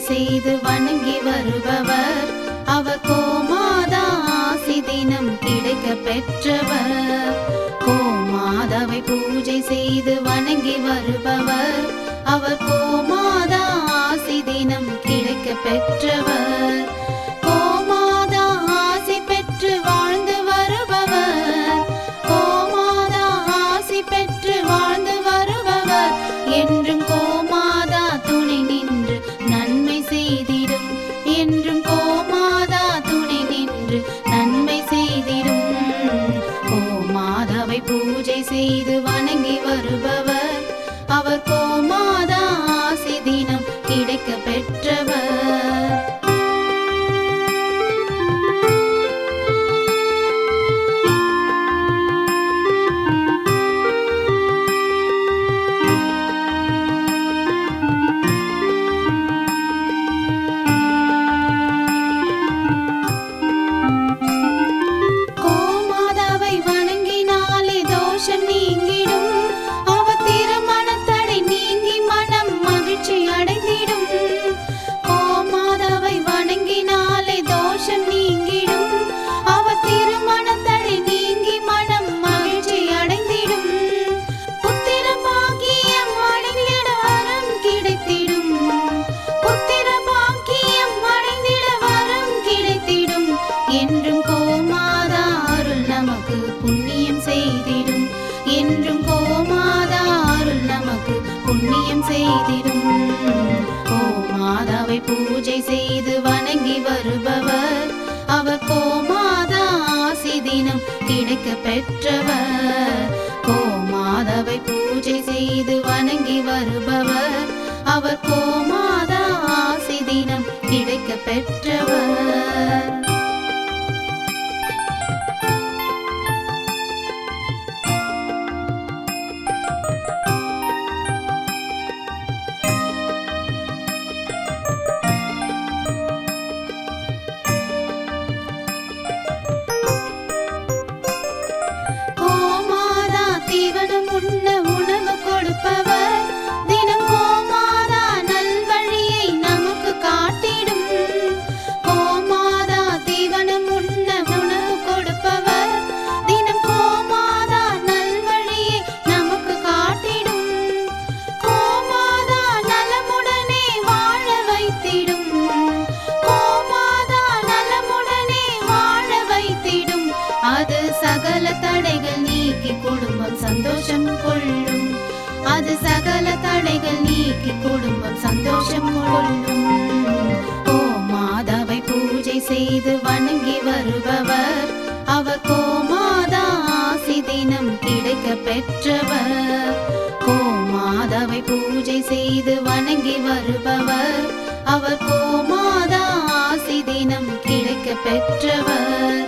செய்து வணங்கி வருபவர். அவர் கோமாதா ஆசி தினம் கிடைக்க பெற்றவர். கோமாதாவை பூஜை செய்து வணங்கி வருபவர். அவர் கோமாதா ஆசி தினம் கிடைக்க பெற்றவர். கோமாதா ஆசி பெற்று வாழ்ந்து வருபவர். கோமாதா ஆசி பெற்று வாழ்ந்து வருபவர். என்றும் கோமாதா துணை நின்று நன்மை செய்திடும். என்றும் கோமாதா துணை நின்று நன்மை செய்திடும். கோமாதாவை பூஜை செய்து வணங்கி வருபவர். அவர் கோமாதா ஆசி தினம் கிடைக்க பெற்றவர். கோமாதாவை வணங்கினாலே தோஷம் நீங்கிடும். அவர் திருமணத்தடை நீங்கி மனம் மகிழ்ச்சி அடைந்திடும். கோமாதாவை வணங்கினாலே தோஷம் நீங்கிடும். அவர் திருமணத்தடை நீங்கி மனம் மகிழ்ச்சி அடைந்திடும். புத்திர பாக்கியம் அடைந்திட வரம் கிடைத்திடும். புத்திர பாக்கியம் அடைந்திட வரம் கிடைத்திடும். என்றும் கோமாதா அருள் நமக்கு புண்ணியம் செய்திடும். என்றும் கோமாதா அருள் நமக்கு புண்ணியம் செய்திடும். கோமாதாவை பூஜை செய்து வணங்கி வருபவர். அவர் கோமாதா ஆசி தினம் கிடைக்க பெற்றவர். கோமாதாவை பூஜை செய்து வணங்கி வருபவர். அவர் கோமாதா ஆசி தினம் கிடைக்க பெற்றவர். கோமாதா தீவனம் உண்ண உணவு கொடுப்பவர். தினம் கோமாதா நல்வழியை நமக்கு காட்டிடும். கோமாதா தீவனம் உண்ண உணவு கொடுப்பவர். தினம் கோமாதா நல்வழியை நமக்கு காட்டிடும். கோமாதா நலமுடனே வாழ வைத்திடும். கோமாதா நலமுடனே வாழ வைத்திடும். அது சகல தடைகள் நீக்கி குடும்பம் சந்தோஷம் கொள்ளும். அது சகல தடைகள் நீக்கி குடும்பம் சந்தோஷம் கொள்ளும். கோமாதாவை பூஜை செய்து வணங்கி வருபவர். அவர் கோமாதா ஆசி தினம் கிடைக்க பெற்றவர். கோமாதாவை பூஜை செய்து வணங்கி வருபவர். அவர் கோமாதா ஆசி தினம் கிடைக்க பெற்றவர்.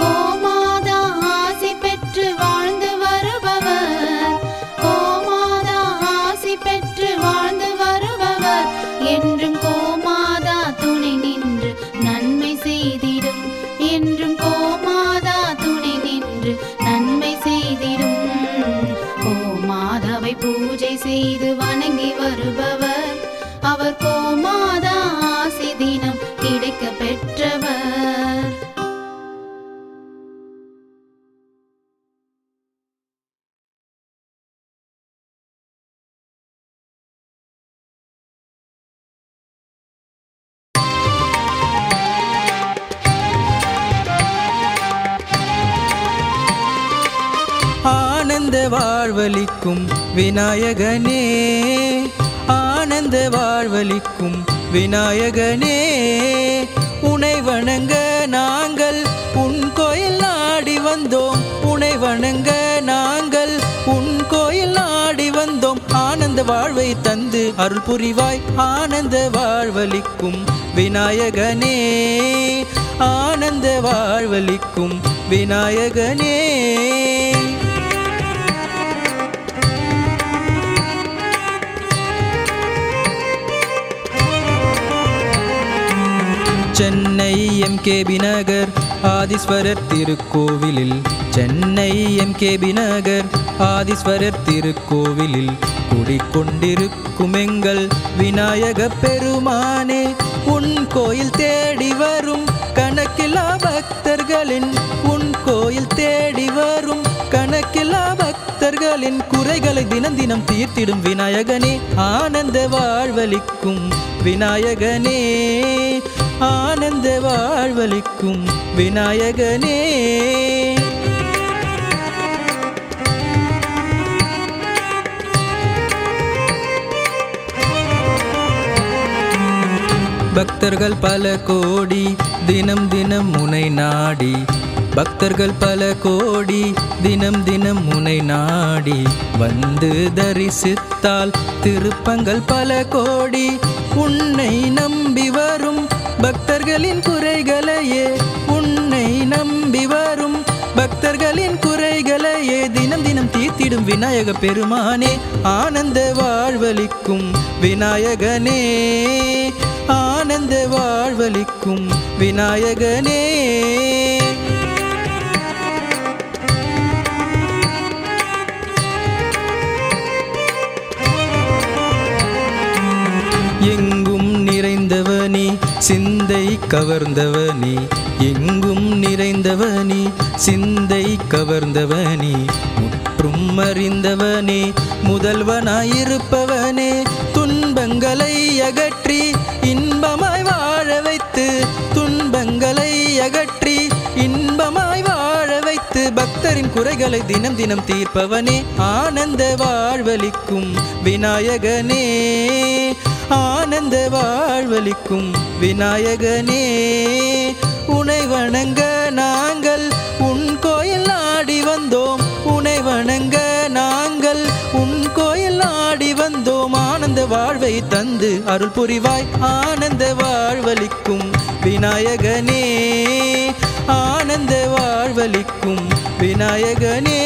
கோமாதா ஆசி பெற்று வாழ்ந்து வருபவர். கோமாதா ஆசி பெற்று வாழ்ந்து வருபவர். என்றும் கோமாதா துணை நின்று நன்மை செய்திடும். என்றும் கோமாதா துணை நின்று நன்மை செய்திடும். கோமாதாவை பூஜை செய்து வணங்கி வருபவர். அவர் கோமாதா ஆசி தினம் கிடைக்க பெற்றவர். ஆனந்த வாழ்வளிக்கும் விநாயகனே, ஆனந்த வாழ்வளிக்கும் விநாயகனே, உனை வணங்க நாங்கள் உன் கோயில் நாடி வந்தோம். உனை வணங்க நாங்கள் உன் கோயில் நாடி வந்தோம். ஆனந்த வாழ்வை தந்து அருள் புரிவாய். ஆனந்த வாழ்வளிக்கும் விநாயகனே, ஆனந்த வாழ்வளிக்கும் விநாயகனே. சென்னை MKB நகர் ஆதீஸ்வரர் திருக்கோவிலில், சென்னை MKB நகர் ஆதீஸ்வரர் திருக்கோவிலில் குடிக்கொண்டிருக்கும் எங்கள் விநாயக பெருமானே, உன் கோயில் தேடி வரும் கணக்கில்லா பக்தர்களின், உன் கோயில் தேடி வரும் கணக்கில்லா பக்தர்களின் குறைகளை தினம் தினம் தீர்த்திடும் விநாயகனே, ஆனந்த வாழ்வளிக்கும் விநாயகனே, ஆனந்த வாழ்வளிக்கும் விநாயகனே. பக்தர்கள் பல கோடி தினம் தினம் முனை நாடி, பக்தர்கள் பல கோடி தினம் தினம் முனை நாடி, வந்து தரிசித்தால் திருப்பங்கள் பல கோடி, உன்னை நம்பி வரும் பக்தர்களின் குறைகளையே, உன்னை நம்பி வரும் பக்தர்களின் குறைகளையே தினம் தினம் தீர்த்திடும் விநாயக பெருமானே, ஆனந்த வாழ்வளிக்கும் விநாயகனே, ஆனந்த வாழ்வளிக்கும் விநாயகனே. எங்கும் நிறைந்தவனே சிந்தை கவர்ந்தவனே, எங்கும் நிறைந்தவனே சிந்தை கவர்ந்தவனே, முற்றும் அறிந்தவனே முதல்வனாயிருப்பவனே, துன்பங்களை அகற்றி இன்பமாய் வாழ வைத்து, துன்பங்களை அகற்றி இன்பமாய் வாழ வைத்து, பக்தரின் குறைகளை தினம் தினம் தீர்ப்பவனே, ஆனந்த வாழ்வளிக்கும் விநாயகனே, ஆனந்த வாழ்வளிக்கும் விநாயகனே. உனை வணங்க நாங்கள் உன் கோயில் நாடி வந்தோம், உனை வணங்க நாங்கள் உன் கோயில் நாடி வந்தோம், ஆனந்த வாழ்வை தந்து அருள் புரிவாய், ஆனந்த வாழ்வளிக்கும் விநாயகனே, ஆனந்த வாழ்வளிக்கும் விநாயகனே.